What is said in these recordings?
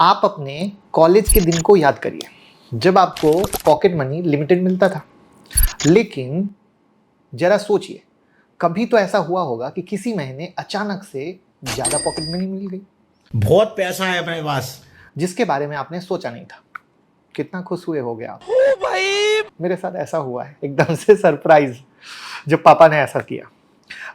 आप अपने कॉलेज के दिन को याद करिए जब आपको पॉकेट मनी लिमिटेड मिलता था। लेकिन जरा सोचिए, कभी तो ऐसा हुआ होगा कि किसी महीने अचानक से ज्यादा पॉकेट मनी मिल गई बहुत पैसा है अपने पास। जिसके बारे में आपने सोचा नहीं था। कितना खुश हुए होगे आप। मेरे साथ ऐसा हुआ है, एकदम से सरप्राइज जब पापा ने ऐसा किया।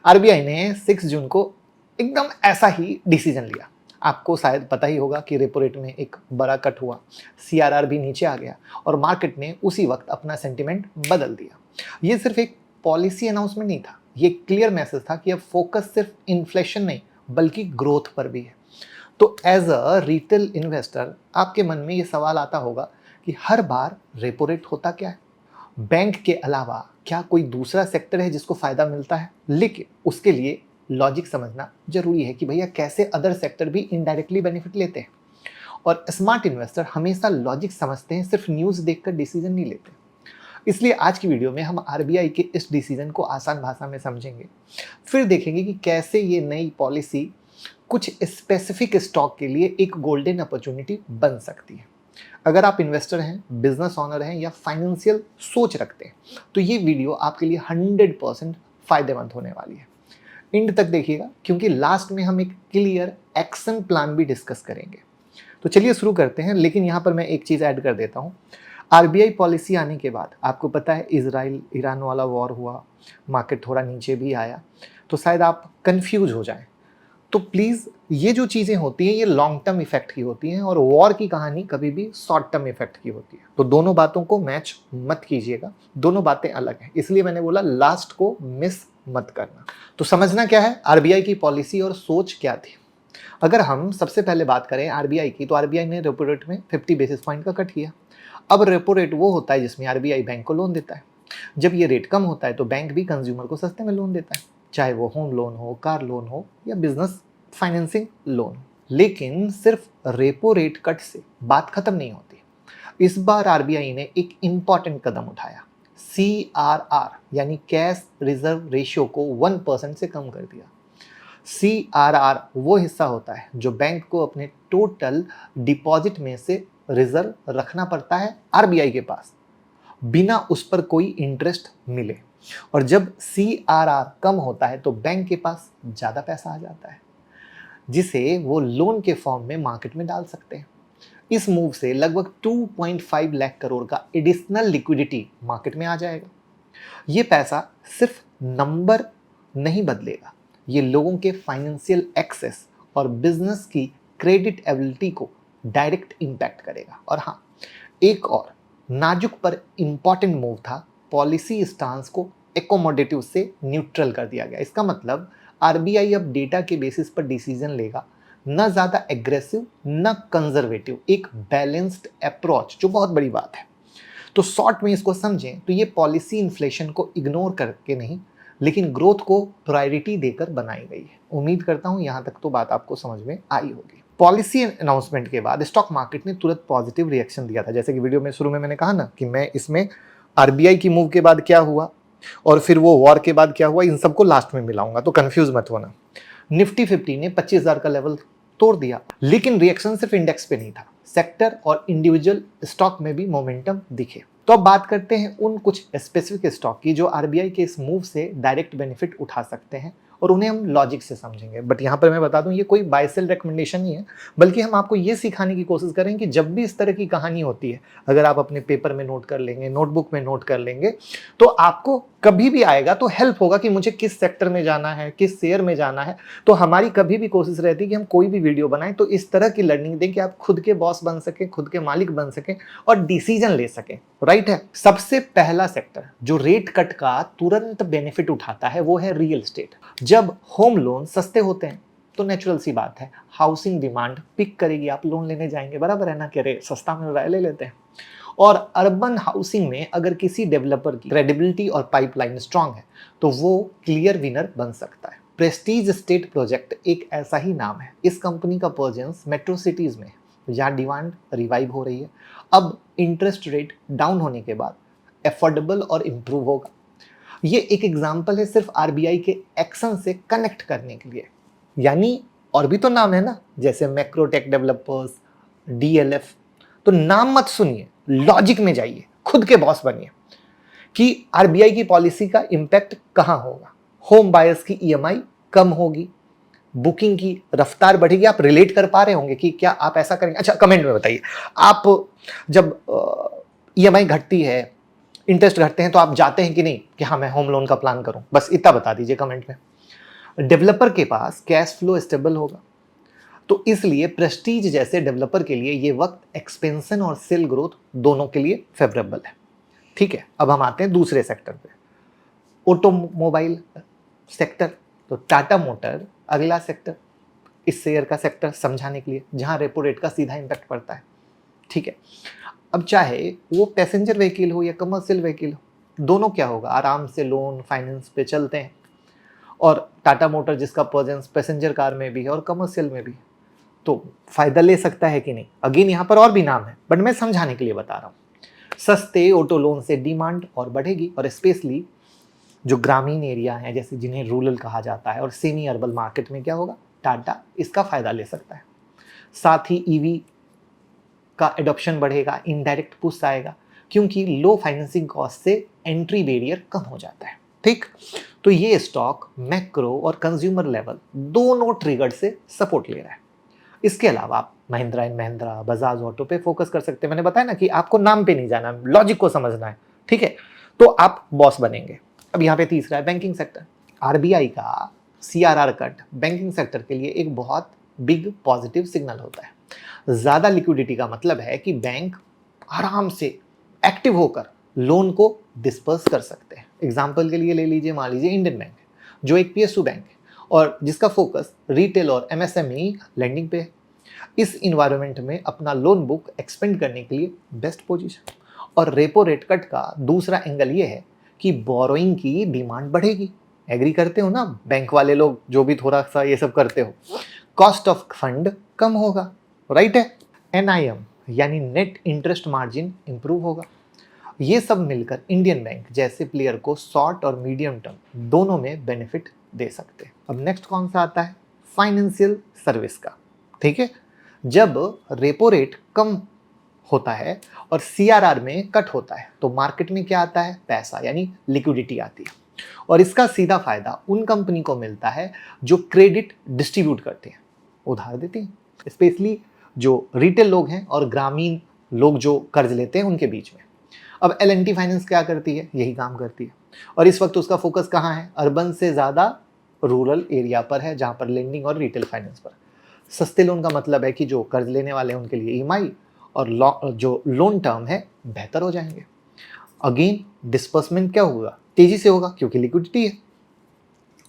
आरबीआई ने 6 जून को एकदम ऐसा ही डिसीजन लिया। आपको शायद पता ही होगा कि रेपो रेट में एक बड़ा कट हुआ, सीआरआर भी नीचे आ गया और मार्केट ने उसी वक्त अपना सेंटिमेंट बदल दिया। ये सिर्फ एक पॉलिसी अनाउंसमेंट नहीं था, ये क्लियर मैसेज था कि अब फोकस सिर्फ इन्फ्लेशन नहीं बल्कि ग्रोथ पर भी है। तो एज अ रिटेल इन्वेस्टर आपके मन में ये सवाल आता होगा कि हर बार रेपो रेट होता क्या है, बैंक के अलावा क्या कोई दूसरा सेक्टर है जिसको फायदा मिलता है। लेकिन उसके लिए लॉजिक समझना जरूरी है कि भैया कैसे अदर सेक्टर भी इनडायरेक्टली बेनिफिट लेते हैं। और स्मार्ट इन्वेस्टर हमेशा लॉजिक समझते हैं, सिर्फ न्यूज़ देखकर डिसीजन नहीं लेते। इसलिए आज की वीडियो में हम आरबीआई के इस डिसीजन को आसान भाषा में समझेंगे, फिर देखेंगे कि कैसे ये नई पॉलिसी कुछ स्पेसिफिक स्टॉक के लिए एक गोल्डन अपॉर्चुनिटी बन सकती है। अगर आप इन्वेस्टर हैं, बिजनेस ऑनर हैं या फाइनेंशियल सोच रखते हैं तो ये वीडियो आपके लिए 100% फायदेमंद होने वाली है। एंड तक देखिएगा क्योंकि लास्ट में हम एक क्लियर एक्शन प्लान भी डिस्कस करेंगे। तो चलिए शुरू करते हैं, लेकिन यहाँ पर मैं एक चीज़ ऐड कर देता हूँ। आरबीआई पॉलिसी आने के बाद आपको पता है इजराइल ईरान वाला वॉर हुआ, मार्केट थोड़ा नीचे भी आया, तो शायद आप कंफ्यूज हो जाएं। तो प्लीज़ ये जो चीज़ें होती हैं ये लॉन्ग टर्म इफेक्ट की होती हैं और वॉर की कहानी कभी भी शॉर्ट टर्म इफेक्ट की होती है। तो दोनों बातों को मैच मत कीजिएगा, दोनों बातें अलग हैं। इसलिए मैंने बोला लास्ट को मिस मत करना। तो समझना क्या है आरबीआई की पॉलिसी और सोच क्या थी। अगर हम सबसे पहले बात करें आरबीआई की, तो आरबीआई ने रेपो रेट में 50 बेसिस पॉइंट का कट किया। अब रेपो रेट वो होता है जिसमें आरबीआई बैंक को लोन देता है। जब ये रेट कम होता है तो बैंक भी कंज्यूमर को सस्ते में लोन देता है, चाहे वो होम लोन हो, कार लोन हो या बिजनेस फाइनेंसिंग लोन। लेकिन सिर्फ रेपो रेट कट से बात खत्म नहीं होती। इस बार आरबीआई ने एक इंपॉर्टेंट कदम उठाया, सीआरआर यानी कैश रिजर्व रेशियो को 1% से कम कर दिया। सीआरआर वो हिस्सा होता है जो बैंक को अपने टोटल डिपॉजिट में से रिजर्व रखना पड़ता है आरबीआई के पास, बिना उस पर कोई इंटरेस्ट मिले। और जब सीआरआर कम होता है तो बैंक के पास ज़्यादा पैसा आ जाता है जिसे वो लोन के फॉर्म में मार्केट में डाल सकते हैं। इस मूव से लगभग 2.5 लाख करोड़ का एडिशनल लिक्विडिटी मार्केट में आ जाएगा। ये पैसा सिर्फ नंबर नहीं बदलेगा, ये लोगों के फाइनेंशियल एक्सेस और बिजनेस की क्रेडिट एबिलिटी को डायरेक्ट इम्पैक्ट करेगा। और हाँ, एक और नाजुक पर इंपॉर्टेंट मूव था, पॉलिसी स्टांस को एकोमोडेटिव से न्यूट्रल कर दिया गया। इसका मतलब आरबीआई अब डेटा के बेसिस पर डिसीजन लेगा, न ज़्यादा एग्रेसिव न कंजर्वेटिव, एक बैलेंस्ड अप्रोच, जो बहुत बड़ी बात है। तो शॉर्ट में इसको समझें तो ये पॉलिसी इन्फ्लेशन को इग्नोर करके नहीं लेकिन ग्रोथ को प्रायोरिटी देकर बनाई गई है। उम्मीद करता हूँ यहाँ तक तो बात आपको समझ में आई होगी। पॉलिसी अनाउंसमेंट के बाद स्टॉक मार्केट ने तुरंत पॉजिटिव रिएक्शन दिया था। जैसे कि वीडियो में शुरू में मैंने कहा ना कि मैं इसमें आरबीआई की मूव के बाद क्या हुआ और फिर वो वॉर के बाद क्या हुआ, इन सबको लास्ट में मिलाऊंगा, तो कंफ्यूज मत होना। निफ्टी 50 ने 25,000 का लेवल तोड़ दिया, लेकिन रिएक्शन सिर्फ इंडेक्स पे नहीं था, सेक्टर और इंडिविजुअल स्टॉक में भी मोमेंटम दिखे। तो अब बात करते हैं उन कुछ स्पेसिफिक स्टॉक की जो आरबीआई के इस मूव से डायरेक्ट बेनिफिट उठा सकते हैं और उन्हें हम लॉजिक से समझेंगे। बट यहाँ पर मैं बता दूं ये कोई बाय सेल रिकमेंडेशन नहीं है, बल्कि हम आपको ये सिखाने की कोशिश करें कि जब भी इस तरह की कहानी होती है, अगर आप अपने पेपर में नोट कर लेंगे, नोटबुक में नोट कर लेंगे, तो आपको कभी भी आएगा तो हेल्प होगा कि मुझे किस सेक्टर में जाना है, किस शेयर में जाना है। तो हमारी कभी भी कोशिश रहती है कि हम कोई भी वीडियो बनाएं तो इस तरह की लर्निंग दें कि आप खुद के बॉस बन सकें, खुद के मालिक बन सकें और डिसीजन ले सकें। राइट है। सबसे पहला सेक्टर जो रेट कट का तुरंत बेनिफिट उठाता है वो है रियल एस्टेट। जब होम लोन सस्ते होते हैं तो नेचुरल सी बात है हाउसिंग डिमांड पिक करेगी, आप लोन लेने जाएंगे, बराबर है ना, कह रहे सस्ता मिल रहा है ले लेते हैं। और अर्बन हाउसिंग में अगर किसी डेवलपर की क्रेडिबिलिटी और पाइपलाइन स्ट्रांग है तो वो क्लियर विनर बन सकता है। प्रेस्टीज स्टेट प्रोजेक्ट एक ऐसा ही नाम है। इस कंपनी का प्रेजेंस मेट्रो सिटीज में है जहाँ डिमांड रिवाइव हो रही है। अब इंटरेस्ट रेट डाउन होने के बाद एफोर्डेबल और इम्प्रूव होगा। ये एक एग्जाम्पल है सिर्फ आरबीआई के एक्शन से कनेक्ट करने के लिए। यानी और भी तो नाम है ना, जैसे मैक्रोटेक डेवलपर्स, DLF। तो नाम मत सुनिए, लॉजिक में जाइए, खुद के बॉस बनिए कि आरबीआई की पॉलिसी का इंपैक्ट कहां होगा। होम बायर्स की ईएमआई कम होगी, बुकिंग की रफ्तार बढ़ेगी। आप रिलेट कर पा रहे होंगे कि क्या आप ऐसा करेंगे? अच्छा, कमेंट में बताइए, आप जब ईएमआई घटती है, इंटरेस्ट घटते हैं, तो आप जाते हैं कि नहीं कि हाँ मैं होम लोन का प्लान करूं? बस इतना बता दीजिए कमेंट में। डेवलपर के पास कैश फ्लो स्टेबल होगा, तो इसलिए प्रेस्टीज जैसे डेवलपर के लिए ये वक्त एक्सपेंशन और सेल ग्रोथ दोनों के लिए फेवरेबल है। ठीक है, अब हम आते हैं दूसरे सेक्टर पे, ऑटोमोबाइल सेक्टर। तो टाटा मोटर अगला सेक्टर, इस शेयर का सेक्टर समझाने के लिए, जहां रेपो रेट का सीधा इंपैक्ट पड़ता है। ठीक है, अब चाहे वो पैसेंजर व्हीकल हो या कमर्शियल व्हीकल हो, दोनों क्या होगा, आराम से लोन फाइनेंस पे चलते हैं। और टाटा मोटर जिसका प्रेजेंस पैसेंजर कार में भी है और कमर्शियल में भी है, तो फायदा ले सकता है कि नहीं? अगेन यहाँ पर और भी नाम है, बट मैं समझाने के लिए बता रहा हूँ। सस्ते ऑटो लोन से डिमांड और बढ़ेगी, और स्पेशली जो ग्रामीण एरिया है, जैसे जिन्हें रूरल कहा जाता है, और सेमी अर्बन मार्केट में क्या होगा, टाटा इसका फायदा ले सकता है। साथ ही ईवी का एडॉप्शन बढ़ेगा, इनडायरेक्ट पुश आएगा, क्योंकि लो फाइनेंसिंग कॉस्ट से एंट्री बैरियर कम हो जाता है। ठीक, तो ये स्टॉक मैक्रो और कंज्यूमर लेवल दोनों ट्रिगर से सपोर्ट ले रहा है। इसके अलावा आप महिंद्रा एंड महिंद्रा, बजाज ऑटो पे फोकस कर सकते हैं। मैंने बताया ना कि आपको नाम पे नहीं जाना, लॉजिक को समझना है। ठीक है, तो आप बॉस बनेंगे। अब यहाँ पे तीसरा है बैंकिंग सेक्टर। आरबीआई का CRR कट बैंकिंग सेक्टर के लिए एक बहुत बिग पॉजिटिव सिग्नल होता है। ज्यादा लिक्विडिटी का मतलब है कि बैंक आराम से एक्टिव होकर लोन को डिस्पर्स कर सकते हैं। एग्जाम्पल के लिए ले लीजिए, मान लीजिए इंडियन बैंक है, जो एक PSU बैंक है और जिसका फोकस रिटेल और MSME लैंडिंग पे है। इस इन्वायरमेंट में अपना लोन बुक एक्सपेंड करने के लिए बेस्ट पोजीशन। और रेपो रेट कट का दूसरा एंगल ये है कि बोरोइंग की डिमांड बढ़ेगी। एग्री करते हो ना बैंक वाले लोग, जो भी थोड़ा सा ये सब करते हो, कॉस्ट ऑफ फंड कम होगा, राइट है। NIM यानी नेट इंटरेस्ट मार्जिन इंप्रूव होगा। ये सब मिलकर इंडियन बैंक जैसे प्लेयर को शॉर्ट और मीडियम टर्म दोनों में बेनिफिट दे सकते हैं। अब नेक्स्ट कौन सा आता है, फाइनेंशियल सर्विस का। ठीक है, जब रेपो रेट कम होता है और CRR में कट होता है, तो मार्केट में क्या आता है, पैसा यानी लिक्विडिटी आती है। और इसका सीधा फायदा उन कंपनी को मिलता है जो क्रेडिट डिस्ट्रीब्यूट करते हैं, उधार देती हैं, स्पेशली जो रिटेल लोग हैं और ग्रामीण लोग जो कर्ज लेते हैं उनके बीच में। अब L&T फाइनेंस क्या करती है, यही काम करती है। और इस वक्त उसका फोकस कहाँ है, अर्बन से ज़्यादा रूरल एरिया पर है, जहाँ पर लेंडिंग और रिटेल फाइनेंस पर। सस्ते लोन का मतलब है कि जो कर्ज लेने वाले हैं उनके लिए EMI और जो लोन टर्म है बेहतर हो जाएंगे। अगेन डिस्पर्समेंट क्या होगा, तेजी से होगा, क्योंकि लिक्विडिटी है।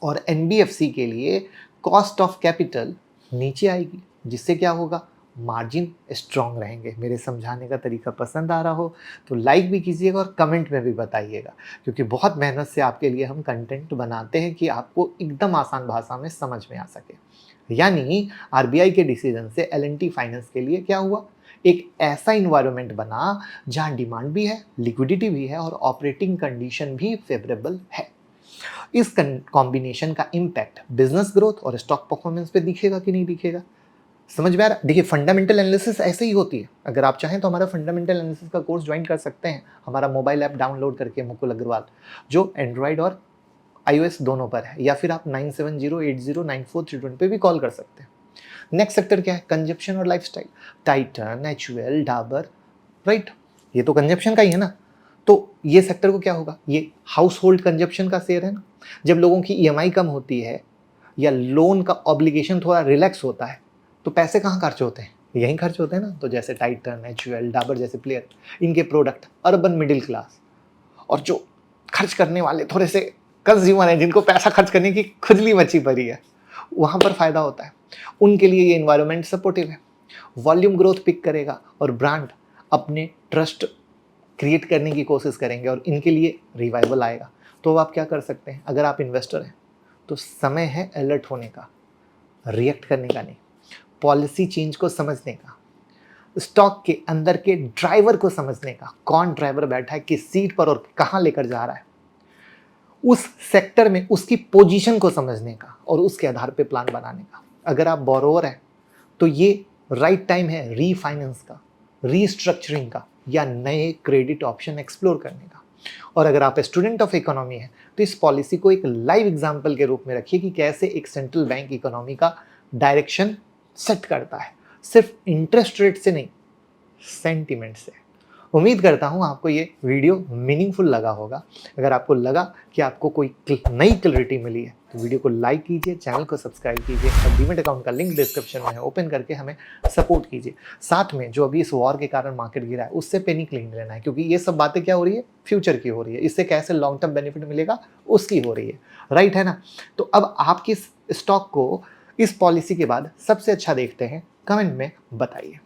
और NBFC के लिए कॉस्ट ऑफ कैपिटल नीचे आएगी, जिससे क्या होगा, मार्जिन स्ट्रॉन्ग रहेंगे। मेरे समझाने का तरीका पसंद आ रहा हो तो लाइक भी कीजिएगा और कमेंट में भी बताइएगा, क्योंकि बहुत मेहनत से आपके लिए हम कंटेंट बनाते हैं कि आपको एकदम आसान भाषा में समझ में आ सके। यानी आरबीआई के डिसीजन से L&T फाइनेंस के लिए क्या हुआ, एक ऐसा इन्वायरमेंट बना जहां डिमांड भी है, लिक्विडिटी भी है और ऑपरेटिंग कंडीशन भी फेवरेबल है। इस कॉम्बिनेशन का इम्पैक्ट बिजनेस ग्रोथ और स्टॉक परफॉर्मेंस पे दिखेगा कि नहीं दिखेगा, समझ में आ रहा? देखिए, फंडामेंटल एनालिसिस ऐसे ही होती है। अगर आप चाहें तो हमारा फंडामेंटल एनालिसिस का कोर्स ज्वाइन कर सकते हैं, हमारा मोबाइल ऐप डाउनलोड करके, मुकुल अग्रवाल, जो एंड्रॉयड और iOS दोनों पर है, या फिर आप 9708094321 पे भी कॉल कर सकते हैं। नेक्स्ट सेक्टर क्या है, कंजप्शन और lifestyle. Titan, HUL, Dabur, right, ये तो कंजप्शन का ही है ना। तो ये सेक्टर को क्या होगा, ये हाउस होल्ड कंजप्शन का शेयर है ना। जब लोगों की EMI कम होती है या लोन का ऑब्लिगेशन थोड़ा रिलैक्स होता है, तो पैसे कहाँ खर्च होते हैं, यहीं खर्च होते हैं ना। तो जैसे टाइटन, HUL, डाबर जैसे प्लेयर, इनके प्रोडक्ट अर्बन मिडिल क्लास और जो खर्च करने वाले थोड़े से कंज्यूमर हैं, जिनको पैसा खर्च करने की खुजली मची पड़ी है, वहाँ पर फायदा होता है। उनके लिए ये इन्वायरमेंट सपोर्टिव है। वॉल्यूम ग्रोथ पिक करेगा और ब्रांड अपने ट्रस्ट क्रिएट करने की कोशिश करेंगे और इनके लिए रिवाइवल आएगा। तो अब आप क्या कर सकते हैं, अगर आप इन्वेस्टर हैं तो समय है अलर्ट होने का, रिएक्ट करने का नहीं, पॉलिसी चेंज को समझने का, स्टॉक के अंदर के ड्राइवर को समझने का, कौन ड्राइवर बैठा है किस सीट पर और कहां लेकर जा रहा है, उस सेक्टर में उसकी पोजीशन को समझने का और उसके आधार पे प्लान बनाने का। अगर आप बोरोवर हैं तो ये राइट टाइम है रीफाइनेंस का, रीस्ट्रक्चरिंग का, या नए क्रेडिट ऑप्शन एक्सप्लोर करने का। और अगर आप स्टूडेंट ऑफ इकोनॉमी हैं तो इस पॉलिसी को एक लाइव एग्जाम्पल के रूप में रखिए कि कैसे एक सेंट्रल बैंक इकोनॉमी का डायरेक्शन सेट करता है, सिर्फ इंटरेस्ट रेट से नहीं, सेंटिमेंट से। उम्मीद करता हूँ आपको ये वीडियो मीनिंगफुल लगा होगा। अगर आपको लगा कि आपको कोई नई क्लैरिटी मिली है तो वीडियो को लाइक कीजिए, चैनल को सब्सक्राइब कीजिए और डीमैट अकाउंट का लिंक डिस्क्रिप्शन में है, ओपन करके हमें सपोर्ट कीजिए। साथ में जो अभी इस वॉर के कारण मार्केट गिरा है उससे पेनी क्लीन लेना है, क्योंकि ये सब बातें क्या हो रही है, फ्यूचर की हो रही है। इससे कैसे लॉन्ग टर्म बेनिफिट मिलेगा उसकी हो रही है, राइट है ना। तो अब आप किस स्टॉक को इस पॉलिसी के बाद सबसे अच्छा देखते हैं, कमेंट में बताइए।